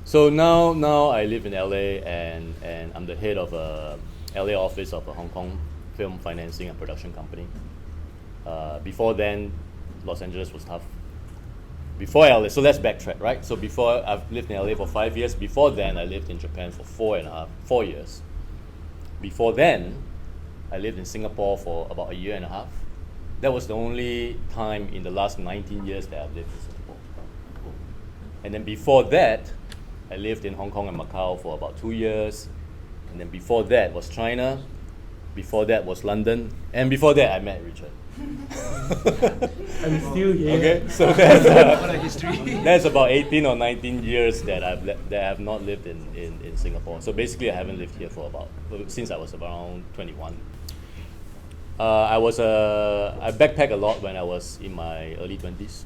So now I live in LA and I'm the head of a LA office of a Hong Kong film financing and production company. Before then, Los Angeles was tough. Before LA, so let's backtrack, right? So before, I've lived in LA for 5 years. Before then, I lived in Japan for 4 years. Before then, I lived in Singapore for about a year and a half. That was the only time in the last 19 years that I've lived in Singapore. And then before that, I lived in Hong Kong and Macau for about 2 years. And then before that was China. Before that was London. And before that, I met Richard. I'm still here. Okay, so that's about 18 or 19 years that I have not lived in Singapore. So basically, I haven't lived here since I was around 21. I backpacked a lot when I was in my early 20s.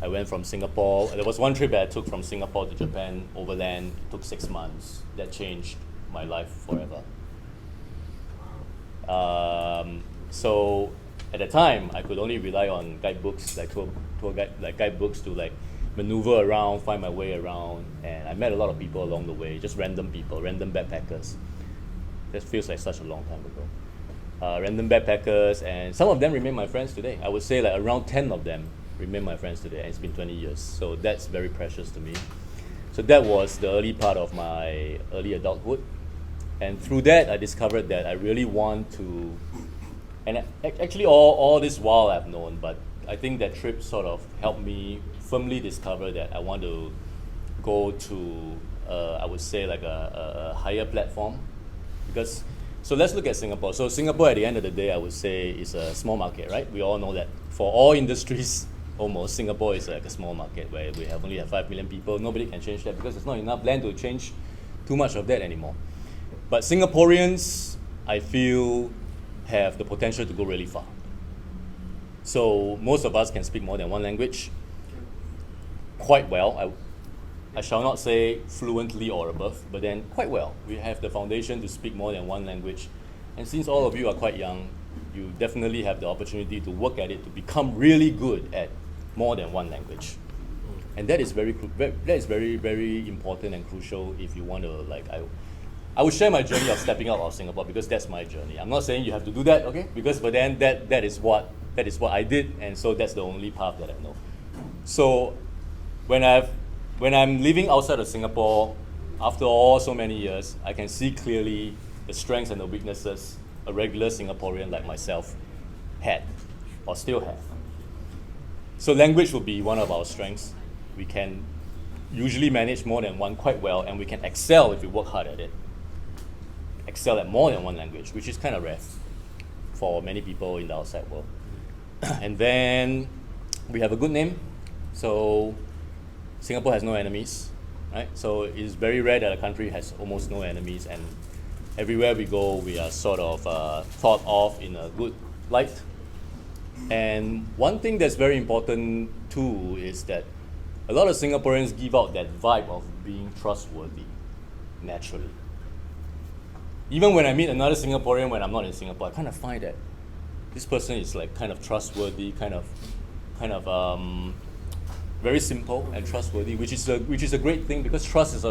I went from Singapore. There was one trip that I took from Singapore to Japan overland. It took 6 months. That changed my life forever. So at the time, I could only rely on guidebooks, like tour guide, like guidebooks to like maneuver around, find my way around, and I met a lot of people along the way, just random people, random backpackers. That feels like such a long time ago. Random backpackers, and some of them remain my friends today. I would say like around 10 of them remain my friends today, and it's been 20 years. So that's very precious to me. So that was the early part of my early adulthood. And through that, I discovered that I really want to, and actually all this while I've known, but I think that trip sort of helped me firmly discover that I want to go to, I would say like a higher platform. Because, so let's look at Singapore. So Singapore at the end of the day, I would say is a small market, right? We all know that for all industries, almost, Singapore is like a small market where we only have 5 million people. Nobody can change that because there's not enough land to change too much of that anymore. But Singaporeans, I feel, have the potential to go really far. So most of us can speak more than one language quite well. I shall not say fluently or above, but then quite well. We have the foundation to speak more than one language. And since all of you are quite young, you definitely have the opportunity to work at it to become really good at more than one language. And that is very, very important and crucial if you want to, like, I would share my journey of stepping out of Singapore because that's my journey. I'm not saying you have to do that, okay? But then that is what I did, and so that's the only path that I know. So when I'm living outside of Singapore, after all so many years, I can see clearly the strengths and the weaknesses a regular Singaporean like myself had or still have. So language will be one of our strengths. We can usually manage more than one quite well, and we can excel if we work hard at it. Excel at more than one language, which is kind of rare for many people in the outside world. And then we have a good name. So Singapore has no enemies, right? So it's very rare that a country has almost no enemies, and everywhere we go, we are sort of thought of in a good light. And one thing that's very important too is that a lot of Singaporeans give out that vibe of being trustworthy naturally. Even when I meet another Singaporean when I'm not in Singapore, I kind of find that this person is like kind of trustworthy, kind of very simple and trustworthy, which is a great thing because trust is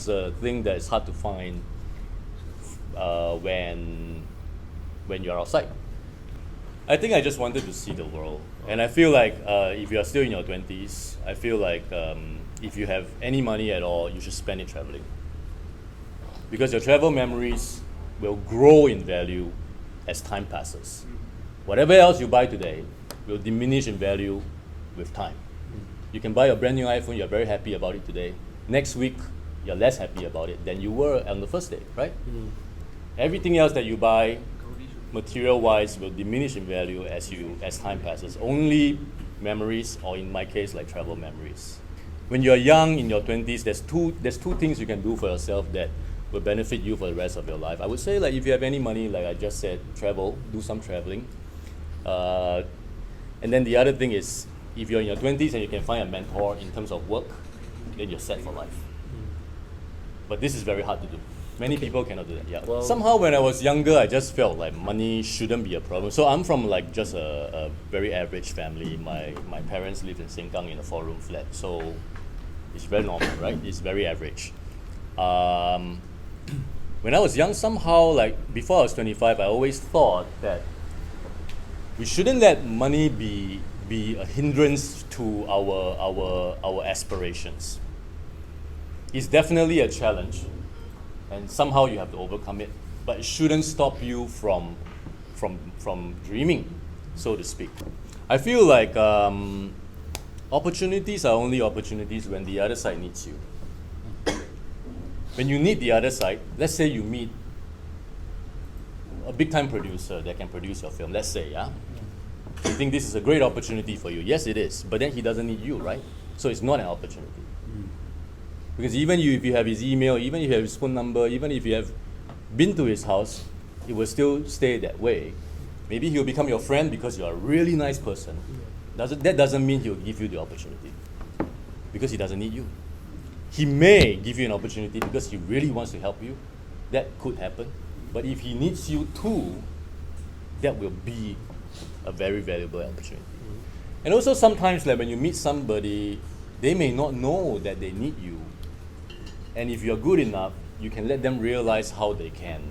a thing that is hard to find when you're outside. I think I just wanted to see the world, and I feel like if you are still in your 20s, I feel like if you have any money at all, you should spend it traveling. Because your travel memories will grow in value as time passes. Whatever else you buy today will diminish in value with time. You can buy a brand new iPhone, you're very happy about it today. Next week, you're less happy about it than you were on the first day, right? Everything else that you buy, material-wise, will diminish in value as time passes. Only memories, or in my case, like travel memories. When you're young, in your 20s, there's two things you can do for yourself that will benefit you for the rest of your life. I would say, like, if you have any money, like I just said, travel, do some traveling. And then the other thing is, if you're in your 20s and you can find a mentor in terms of work, then you're set for life. But this is very hard to do. Many people cannot do that. Yeah. Well, somehow when I was younger, I just felt like money shouldn't be a problem. So I'm from like just a very average family. My parents lived in Sengkang in a 4-room flat. So It's very normal, right? It's very average. When I was young, somehow, like before I was 25, I always thought that we shouldn't let money be a hindrance to our aspirations. It's definitely a challenge, and somehow you have to overcome it. But it shouldn't stop you from dreaming, so to speak. I feel like opportunities are only opportunities when the other side needs you. When you need the other side, let's say you meet a big-time producer that can produce your film, let's say, yeah? You think this is a great opportunity for you. Yes, it is, but then he doesn't need you, right? So it's not an opportunity. Because even if you have his email, even if you have his phone number, even if you have been to his house, it will still stay that way. Maybe he'll become your friend because you're a really nice person. That doesn't mean he'll give you the opportunity, because he doesn't need you. He may give you an opportunity because he really wants to help you. That could happen. But if he needs you too, that will be a very valuable opportunity. And also sometimes, like when you meet somebody, they may not know that they need you. And if you're good enough, you can let them realize how they can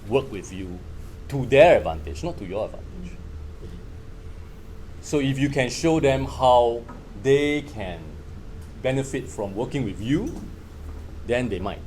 work with you to their advantage, not to your advantage. So if you can show them how they can benefit from working with you, then they might.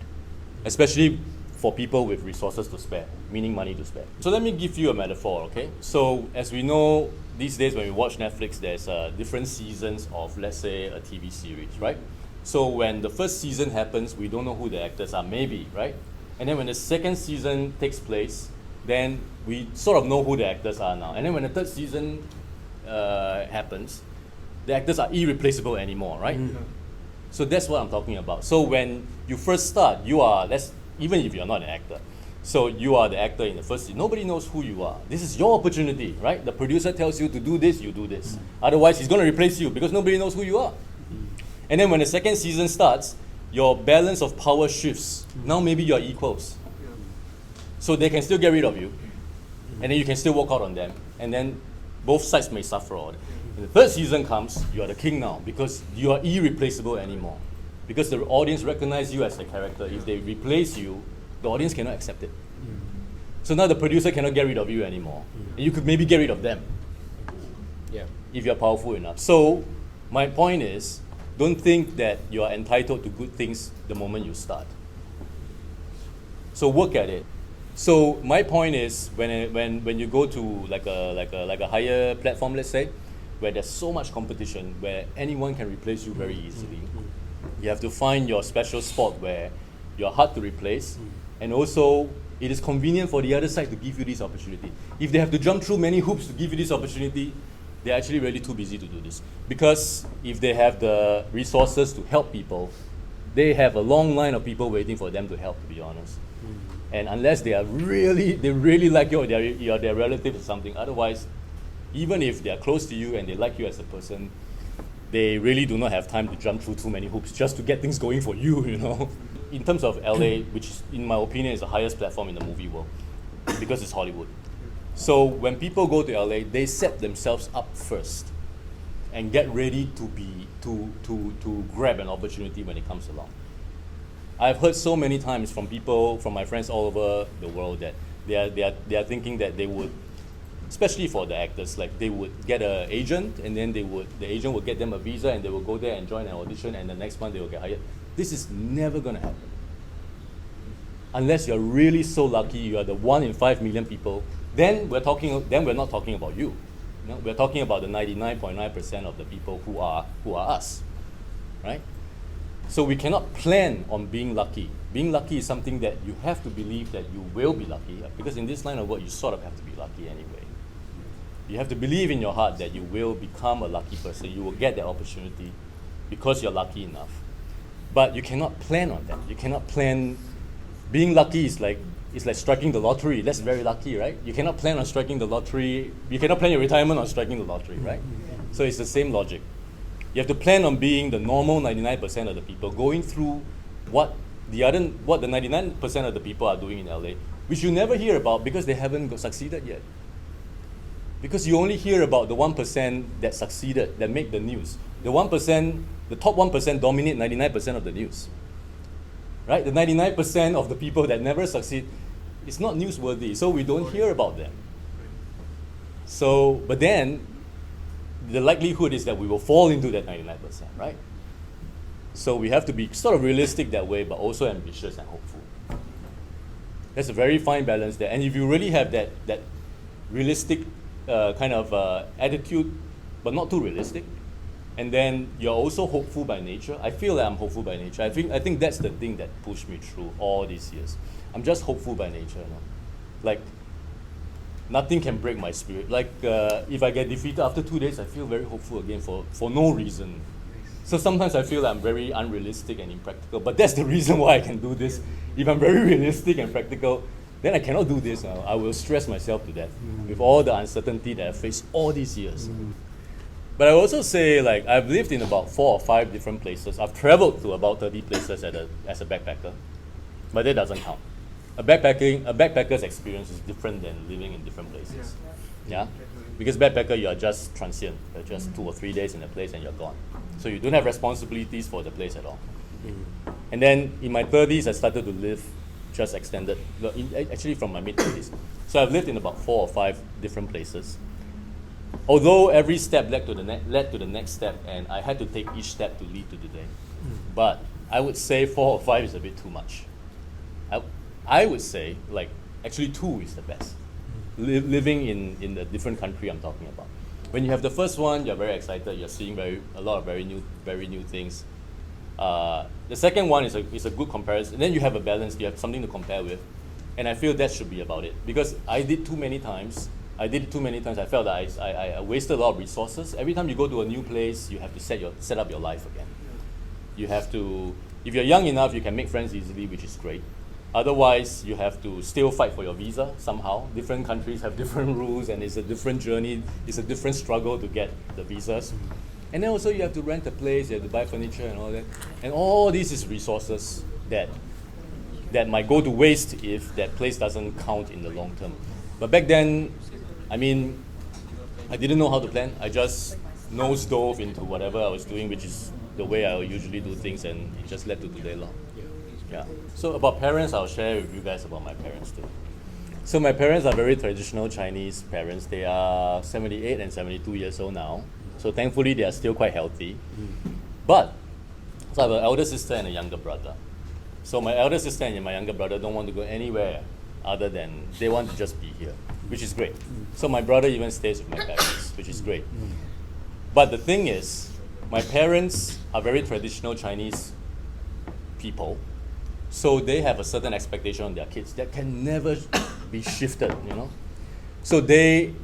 Especially for people with resources to spare, meaning money to spare. So let me give you a metaphor, okay? So as we know, these days when we watch Netflix, there's different seasons of, let's say, a TV series, right? So when the first season happens, we don't know who the actors are, maybe, right? And then when the second season takes place, then we sort of know who the actors are now. And then when the third season happens, the actors are irreplaceable anymore, right? So that's what I'm talking about. So when you first start, you are, even if you're not an actor, so you are the actor in the first season. Nobody knows who you are. This is your opportunity, right? The producer tells you to do this, you do this. Otherwise, he's going to replace you because nobody knows who you are. And then when the second season starts, your balance of power shifts. Now maybe you're equals. So they can still get rid of you. And then you can still walk out on them. And then both sides may suffer. When the third season comes, you are the king now because you are irreplaceable anymore. Because the audience recognize you as the character. If they replace you, the audience cannot accept it. So now the producer cannot get rid of you anymore. And you could maybe get rid of them. If you're powerful enough. So my point is, don't think that you are entitled to good things the moment you start. So work at it. So my point is, when you go to like a higher platform, let's say, where there's so much competition, where anyone can replace you very easily, you have to find your special spot where you're hard to replace, and also it is convenient for the other side to give you this opportunity. If they have to jump through many hoops to give you this opportunity, they're actually really too busy to do this. Because if they have the resources to help people, they have a long line of people waiting for them to help, to be honest. And unless they really like you or you're their relative or something, otherwise, even if they're close to you and they like you as a person, they really do not have time to jump through too many hoops just to get things going for you, you know. In terms of LA, which is, in my opinion, is the highest platform in the movie world, because it's Hollywood. So when people go to LA, they set themselves up first and get ready to grab an opportunity when it comes along. I've heard so many times from people, from my friends all over the world, that they are thinking that they would, especially for the actors, like they would get an agent, and then the agent would get them a visa, and they will go there and join an audition, and the next month they will get hired. This is never going to happen. Unless you're really so lucky, you are the 1 in 5 million people, then we're not talking about you. We're talking about the 99.9% of the people who are us, right? So we cannot plan on being lucky. Being lucky is something that you have to believe that you will be lucky, because in this line of work, you sort of have to be lucky anyway. You have to believe in your heart that you will become a lucky person. You will get that opportunity because you're lucky enough. But you cannot plan on that. You cannot plan. Being lucky is like striking the lottery. That's very lucky, right? You cannot plan on striking the lottery. You cannot plan your retirement on striking the lottery, right? So it's the same logic. You have to plan on being the normal 99% of the people, going through what the 99% of the people are doing in LA, which you never hear about because they haven't succeeded yet. Because you only hear about the 1% that succeeded, that make the news. The 1%, the top 1% dominate 99% of the news. Right? The 99% of the people that never succeed, it's not newsworthy, so we don't hear about them. So, but then, the likelihood is that we will fall into that 99%, right? So we have to be sort of realistic that way, but also ambitious and hopeful. There's a very fine balance there. And if you really have that realistic kind of attitude, but not too realistic, and then you're also hopeful by nature. I feel that I'm hopeful by nature. I think that's the thing that pushed me through all these years. I'm just hopeful by nature, you know? Like, nothing can break my spirit. Like, if I get defeated after 2 days, I feel very hopeful again for no reason. So sometimes I feel that I'm very unrealistic and impractical, but that's the reason why I can do this. If I'm very realistic and practical, then I cannot do this. I will stress myself to death with all the uncertainty that I've faced all these years. But I also say, like, I've lived in about 4 or 5 different places. I've traveled to about 30 places as a backpacker, but that doesn't count. A backpacker's experience is different than living in different places. Yeah? Because backpacker, you are just transient. You're just 2 or 3 days in a place and you're gone. So you don't have responsibilities for the place at all. And then in my 30s, I started to live just extended, actually from my mid-30s. So I've lived in about 4 or 5 different places. Although every step led to the next step, and I had to take each step to lead to today. But I would say 4 or 5 is a bit too much. I would say, like, actually 2 is the best. Living in the different country I'm talking about. When you have the first one, you're very excited. You're seeing a lot of very new things. The second one is a good comparison. And then you have a balance. You have something to compare with, and I feel that should be about it. Because I did it too many times. I felt that I wasted a lot of resources. Every time you go to a new place, you have to set up your life again. You have to. If you're young enough, you can make friends easily, which is great. Otherwise, you have to still fight for your visa somehow. Different countries have different rules, and it's a different journey. It's a different struggle to get the visas. And then also you have to rent a place, you have to buy furniture and all that. And all this is resources that might go to waste if that place doesn't count in the long term. But back then, I mean, I didn't know how to plan. I just nose dove into whatever I was doing, which is the way I usually do things, and it just led to today. Yeah. So about parents, I'll share with you guys about my parents too. So my parents are very traditional Chinese parents. They are 78 and 72 years old now. So thankfully, they are still quite healthy. But, so I have an elder sister and a younger brother. So my elder sister and my younger brother don't want to go anywhere other than they want to just be here, which is great. So my brother even stays with my parents, which is great. But the thing is, my parents are very traditional Chinese people. So they have a certain expectation on their kids that can never be shifted, you know. So they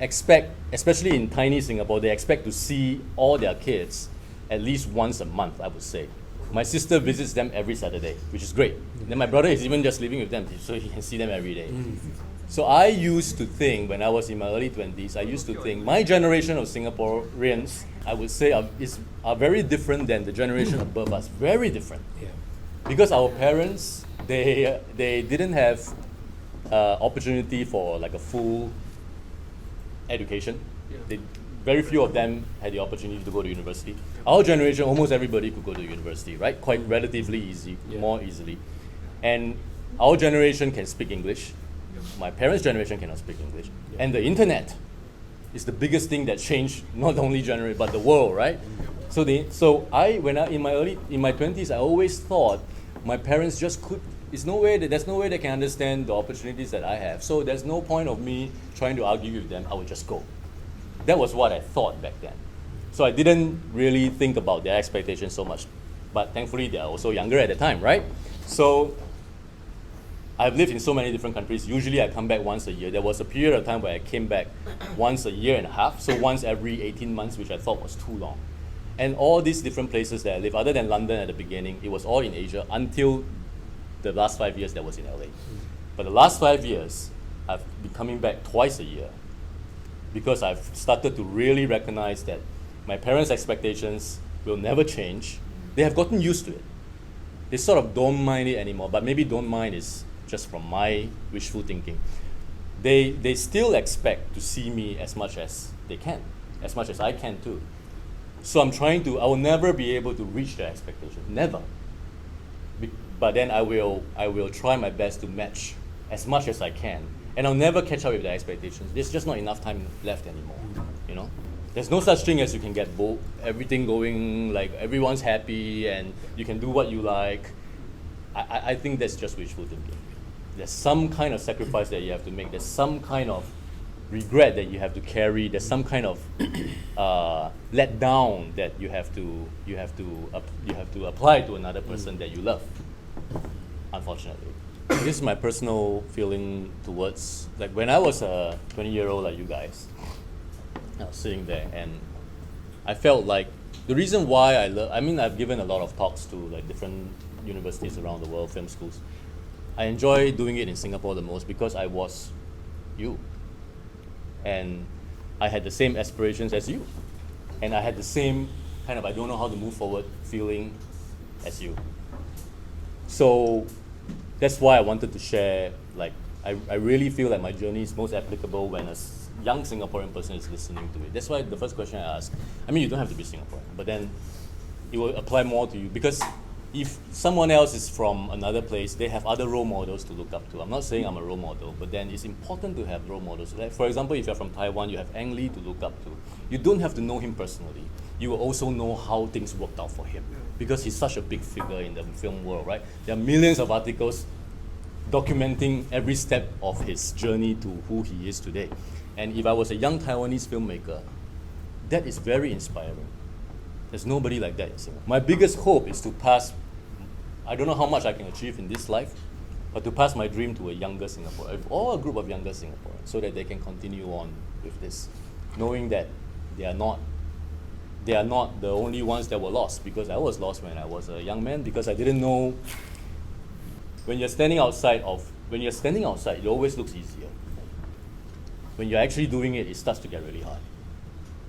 expect, especially in tiny Singapore, they expect to see all their kids at least once a month, I would say. My sister visits them every Saturday, which is great. Then my brother is even just living with them, so he can see them every day. So I used to think, when I was in my early 20s, I used to think my generation of Singaporeans, I would say, are very different than the generation above us. Very different. Yeah. Because our parents, they didn't have opportunity for like a full education. Yeah. Very few of them had the opportunity to go to university. Our generation, almost everybody could go to university, right? Quite relatively easy, more easily. And our generation can speak English. My parents' generation cannot speak English. Yeah. And the internet is the biggest thing that changed not only generation but the world, right? So in my 20s, I always thought my parents just could. There's no way they can understand the opportunities that I have. So there's no point of me trying to argue with them. I would just go. That was what I thought back then. So I didn't really think about their expectations so much. But thankfully, they are also younger at the time, right? So I've lived in so many different countries. Usually I come back once a year. There was a period of time where I came back once a year and a half. So once every 18 months, which I thought was too long. And all these different places that I live, other than London at the beginning, it was all in Asia until the last 5 years that was in LA. But the last 5 years, I've been coming back twice a year because I've started to really recognize that my parents' expectations will never change. They have gotten used to it. They sort of don't mind it anymore, but maybe don't mind is just from my wishful thinking. They still expect to see me as much as they can, as much as I can too. So I will never be able to reach their expectation, never. But then I will try my best to match as much as I can. And I'll never catch up with their expectations. There's just not enough time left anymore, you know? There's no such thing as you can get everything going, like everyone's happy and you can do what you like. I think that's just wishful thinking. There's some kind of sacrifice that you have to make. There's some kind of regret that you have to carry. There's some kind of let down that you have to apply to another person that you love. Unfortunately, this is my personal feeling towards, like, when I was a 20-year-old like you guys. I was sitting there and I felt like the reason why I've given a lot of talks to like different universities around the world, film schools. I enjoy doing it in Singapore the most because I was you. And I had the same aspirations as you. And I had the same kind of I don't know how to move forward feeling as you. So that's why I wanted to share, like, I really feel like my journey is most applicable when a young Singaporean person is listening to it. That's why the first question I ask, you don't have to be Singaporean, but then it will apply more to you because if someone else is from another place, they have other role models to look up to. I'm not saying I'm a role model, but then it's important to have role models. Like, for example, if you're from Taiwan, you have Ang Lee to look up to. You don't have to know him personally. You will also know how things worked out for him because he's such a big figure in the film world, right? There are millions of articles documenting every step of his journey to who he is today. And if I was a young Taiwanese filmmaker, that is very inspiring. There's nobody like that in Singapore. My biggest hope is to pass, I don't know how much I can achieve in this life, but to pass my dream to a younger Singaporean, or a group of younger Singaporeans, so that they can continue on with this, knowing that they are not the only ones that were lost, because I was lost when I was a young man, because I didn't know. When you're standing outside, it always looks easier. When you're actually doing it, it starts to get really hard.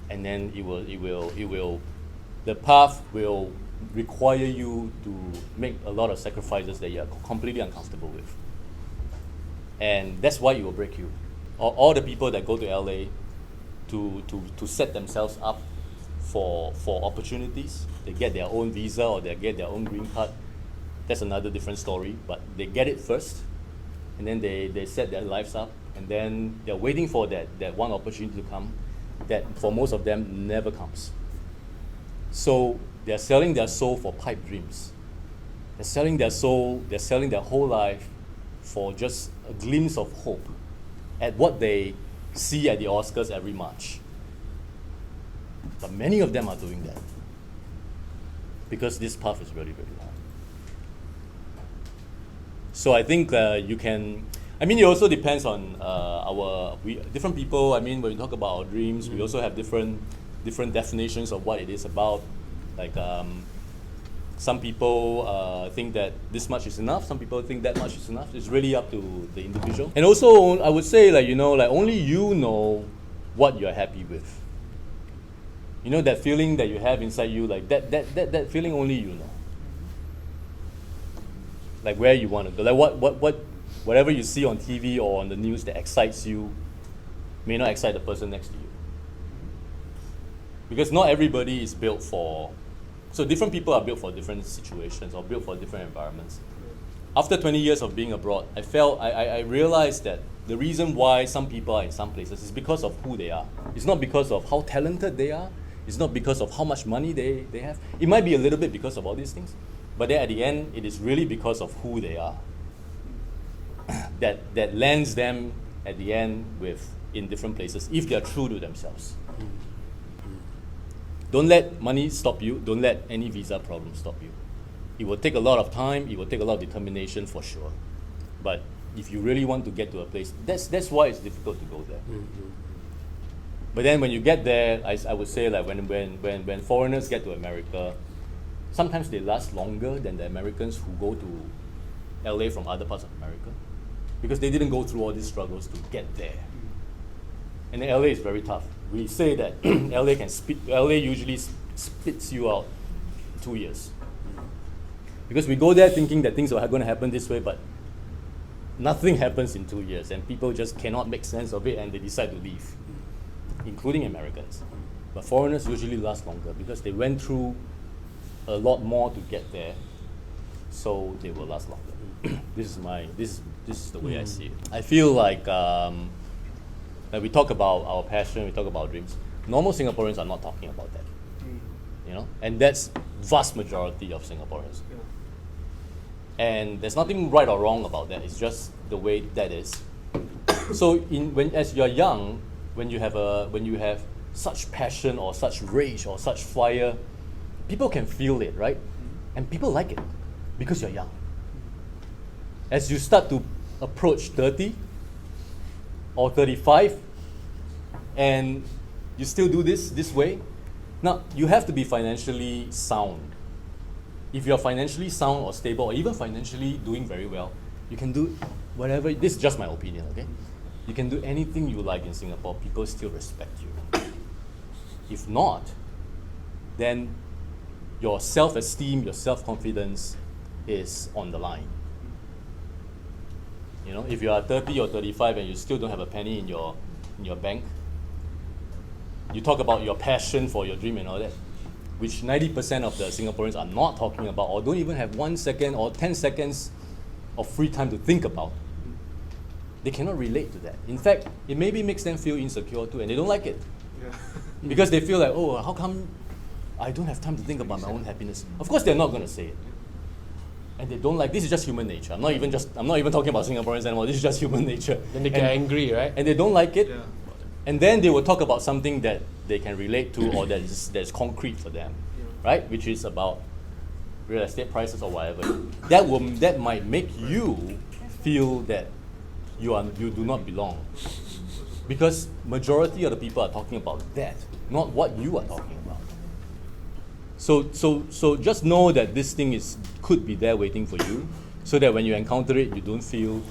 And then the path will require you to make a lot of sacrifices that you're completely uncomfortable with. And that's why it will break you. All the people that go to LA to set themselves up for opportunities, they get their own visa or they get their own green card. That's another different story, but they get it first, and then they set their lives up, and then they're waiting for that one opportunity to come, that for most of them never comes. So they're selling their soul for pipe dreams. They're selling their soul, they're selling their whole life for just a glimpse of hope at what they see at the Oscars every March. But many of them are doing that because this path is really, really hard. So I think you can, it also depends on different people. When we talk about our dreams, we also have different definitions of what it is about. Like some people think that this much is enough. Some people think that much is enough. It's really up to the individual. And also, I would say, only you know what you're happy with. You know that feeling that you have inside you, like that feeling only you know. Like where you want to go, like whatever you see on TV or on the news that excites you may not excite the person next to you. Because not everybody is built for, so different people are built for different situations or built for different environments. After 20 years of being abroad, I realized that the reason why some people are in some places is because of who they are. It's not because of how talented they are. It's not because of how much money they have. It might be a little bit because of all these things. But then at the end, it is really because of who they are that lands them at the end in different places if they are true to themselves. Don't let money stop you. Don't let any visa problem stop you. It will take a lot of time. It will take a lot of determination for sure. But if you really want to get to a place, that's why it's difficult to go there. But then when you get there, I would say like when foreigners get to America, sometimes they last longer than the Americans who go to LA from other parts of America because they didn't go through all these struggles to get there. And then LA is very tough. We say that LA usually spits you out in 2 years. Because we go there thinking that things are going to happen this way, but nothing happens in 2 years and people just cannot make sense of it and they decide to leave, including Americans. But foreigners usually last longer because they went through a lot more to get there, so they will last longer. This is the way I see it. I feel like we talk about our passion, we talk about our dreams. Normal Singaporeans are not talking about that, and that's vast majority of Singaporeans. And there's nothing right or wrong about that. It's just the way that is. So as you're young, when you have such passion or such rage or such fire, people can feel it, right? And people like it because you're young. As you start to approach 30 or 35 and you still do this way, now you have to be financially sound. If you're financially sound or stable or even financially doing very well, you can do whatever. This is just my opinion, okay? You can do anything you like in Singapore, people still respect you. If not, then your self-esteem, your self-confidence is on the line. If you are 30 or 35 and you still don't have a penny in your bank, you talk about your passion for your dream and all that, which 90% of the Singaporeans are not talking about or don't even have 1 second or 10 seconds of free time to think about. They cannot relate to that. In fact, it maybe makes them feel insecure too, and they don't like it. Because they feel like, oh, how come I don't have time to think about my own happiness? Of course, they're not going to say it. And they don't like, this is just human nature. I'm not even talking about Singaporeans anymore. This is just human nature. Then they get angry, right? And they don't like it. Yeah. And then they will talk about something that they can relate to or that's concrete for them, right? Which is about real estate prices or whatever. That might make you feel that you do not belong. Because majority of the people are talking about that, not what you are talking about. So just know that this thing could be there waiting for you, so that when you encounter it, you don't feel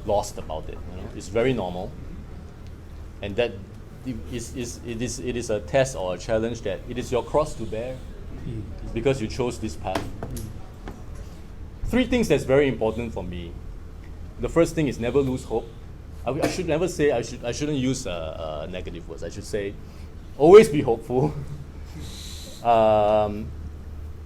lost about it. It's very normal, and that it is a test or a challenge that it is your cross to bear, because you chose this path. 3 things that's very important for me. The first thing is never lose hope. I should never say I shouldn't use negative words. I should say, always be hopeful.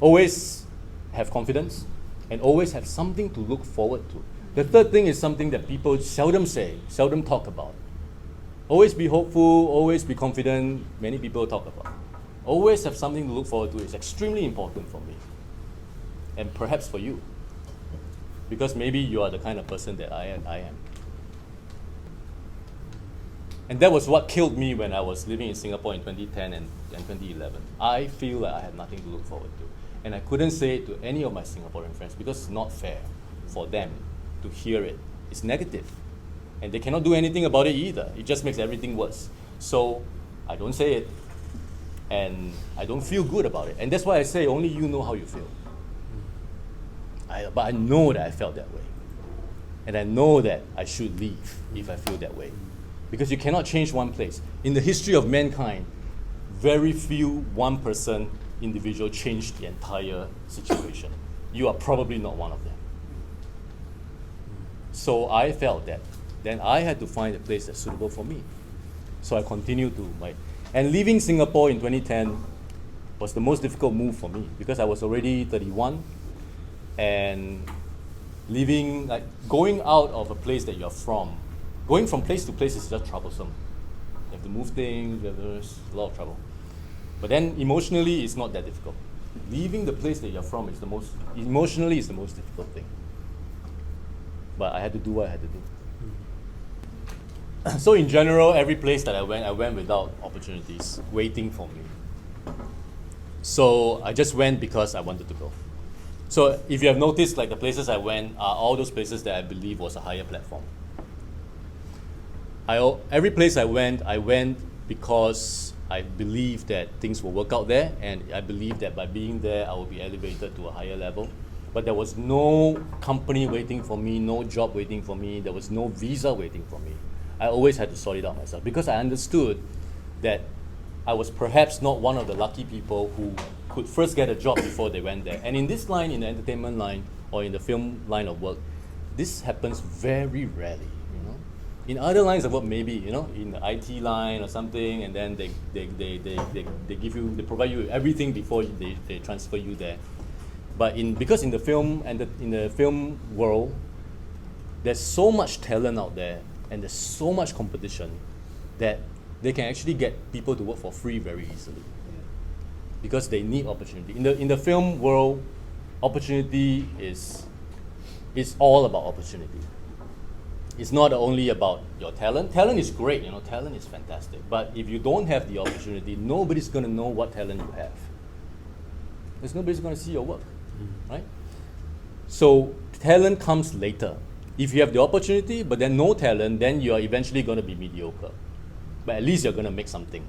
Always have confidence, and always have something to look forward to. The third thing is something that people seldom talk about. Always be hopeful, always be confident, many people talk about. Always have something to look forward to is extremely important for me, and perhaps for you, because maybe you are the kind of person that I am. And that was what killed me when I was living in Singapore in 2010 and 2011. I feel like I had nothing to look forward to. And I couldn't say it to any of my Singaporean friends because it's not fair for them to hear it. It's negative. And they cannot do anything about it either. It just makes everything worse. So I don't say it, and I don't feel good about it. And that's why I say only you know how you feel. But I know that I felt that way. And I know that I should leave if I feel that way. Because you cannot change one place. In the history of mankind, very few one-person individual changed the entire situation. You are probably not one of them. So I felt that. Then I had to find a place that's suitable for me. So I continued to and leaving Singapore in 2010 was the most difficult move for me because I was already 31, and going out of a place that you're from, going from place to place is just troublesome. You have to move things, there's a lot of trouble. But then emotionally, it's not that difficult. Leaving the place that you're from is the most difficult thing. But I had to do what I had to do. So in general, every place that I went without opportunities waiting for me. So I just went because I wanted to go. So if you have noticed, the places I went are all those places that I believe was a higher platform. Every place I went because I believed that things will work out there, and I believed that by being there, I will be elevated to a higher level. But there was no company waiting for me, no job waiting for me, there was no visa waiting for me. I always had to sort it out myself because I understood that I was perhaps not one of the lucky people who could first get a job before they went there. And in this line, in the entertainment line or in the film line of work, this happens very rarely. In other lines of work, maybe, in the IT line or something, and then they give you, they provide you with everything before they transfer you there. But because in the film and in the film world, there's so much talent out there and there's so much competition that they can actually get people to work for free very easily because they need opportunity. In the film world, opportunity is all about opportunity. It's not only about your talent. Talent is great, talent is fantastic. But if you don't have the opportunity, nobody's going to know what talent you have. Because nobody's going to see your work, right? So talent comes later. If you have the opportunity, but then no talent, then you are eventually going to be mediocre. But at least you're going to make something.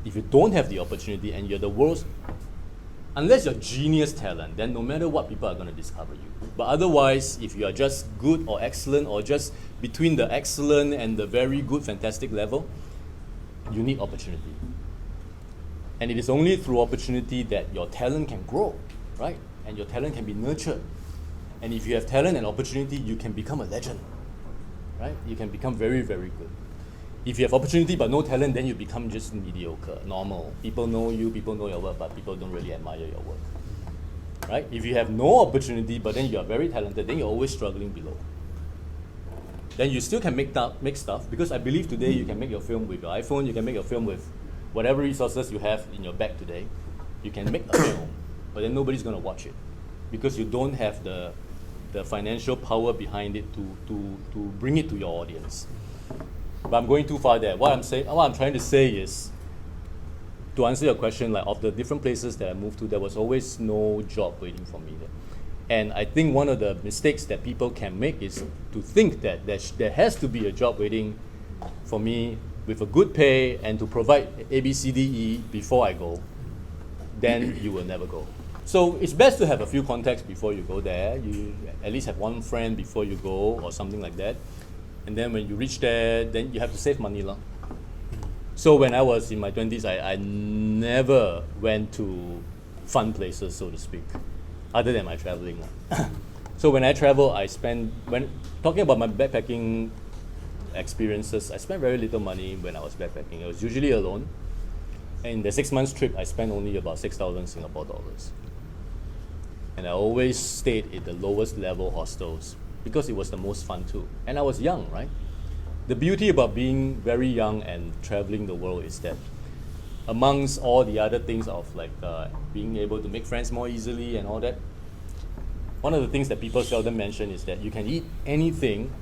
If you don't have the opportunity and you're the world's, unless you're genius talent, then no matter what, people are going to discover you. But otherwise, if you are just good or excellent or just between the excellent and the very good, fantastic level, you need opportunity. And it is only through opportunity that your talent can grow, right? And your talent can be nurtured. And if you have talent and opportunity, you can become a legend, right? You can become very, very good. If you have opportunity but no talent, then you become just mediocre, normal. People know you, people know your work, but people don't really admire your work, right? If you have no opportunity but then you are very talented, then you're always struggling below. Then you still can make stuff, because I believe today you can make your film with your iPhone, you can make your film with whatever resources you have in your bag today. You can make a film, but then nobody's going to watch it because you don't have the financial power behind it to bring it to your audience. But I'm going too far there. What I'm trying to say is, to answer your question, like of the different places that I moved to, there was always no job waiting for me there. And I think one of the mistakes that people can make is to think that there has to be a job waiting for me with a good pay and to provide A, B, C, D, E before I go. Then you will never go. So it's best to have a few contacts before you go there. You at least have one friend before you go or something like that. And then when you reach there, then you have to save money. So when I was in my 20s, I never went to fun places, so to speak, other than my traveling. So when I travel, when talking about my backpacking experiences, I spent very little money when I was backpacking. I was usually alone. And in the 6 months trip, I spent only about 6,000 Singapore dollars. And I always stayed at the lowest level hostels because it was the most fun too. And I was young, right? The beauty about being very young and traveling the world is that amongst all the other things of like being able to make friends more easily and all that, one of the things that people seldom mention is that you can eat anything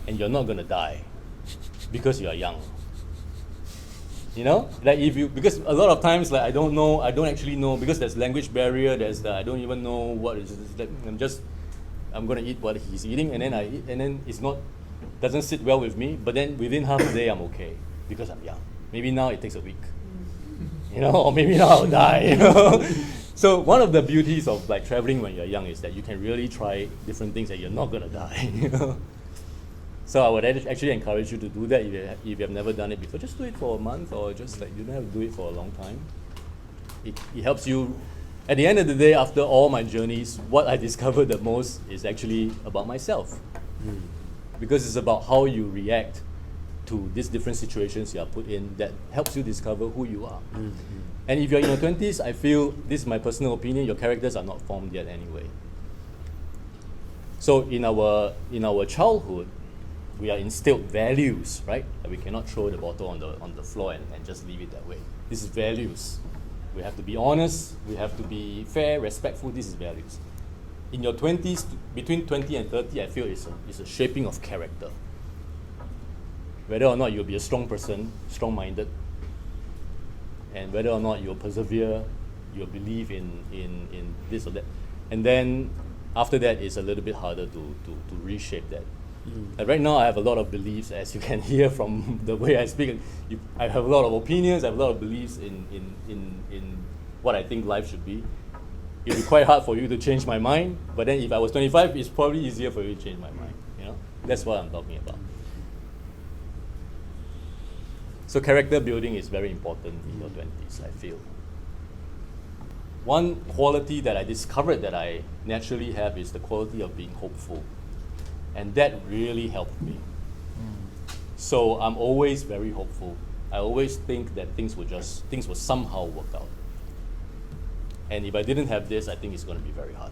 and you're not gonna die because you are young. Like because a lot of times, like I don't actually know, because there's language barrier, I don't even know what is it. I'm gonna eat what he's eating, and then I eat, and then doesn't sit well with me, but then within half a day I'm okay because I'm young. Maybe now it takes a week, or maybe now I'll die, So one of the beauties of like traveling when you're young is that you can really try different things and you're not gonna die, So I would actually encourage you to do that if you have never done it before. Just do it for a month, or just like you don't have to do it for a long time. It helps you. At the end of the day, after all my journeys, what I discovered the most is actually about myself. Because it's about how you react to these different situations you are put in that helps you discover who you are. And if you're in your 20s, I feel, this is my personal opinion, your characters are not formed yet anyway. So in our childhood, we are instilled values, right? That we cannot throw the bottle on the floor and just leave it that way. This is values. We have to be honest, we have to be fair, respectful, this is values. In your 20s, between 20 and 30, I feel it's a shaping of character. Whether or not you'll be a strong person, strong-minded, and whether or not you'll persevere, you'll believe in this or that. And then after that, it's a little bit harder to reshape that. And right now, I have a lot of beliefs, as you can hear from the way I speak. I have a lot of opinions, I have a lot of beliefs in what I think life should be. It would be quite hard for you to change my mind, but then if I was 25, it's probably easier for you to change my mind. That's what I'm talking about. So character building is very important in your 20s, I feel. One quality that I discovered that I naturally have is the quality of being hopeful. And that really helped me. So I'm always very hopeful. I always think that things will somehow work out. And if I didn't have this, I think it's going to be very hard.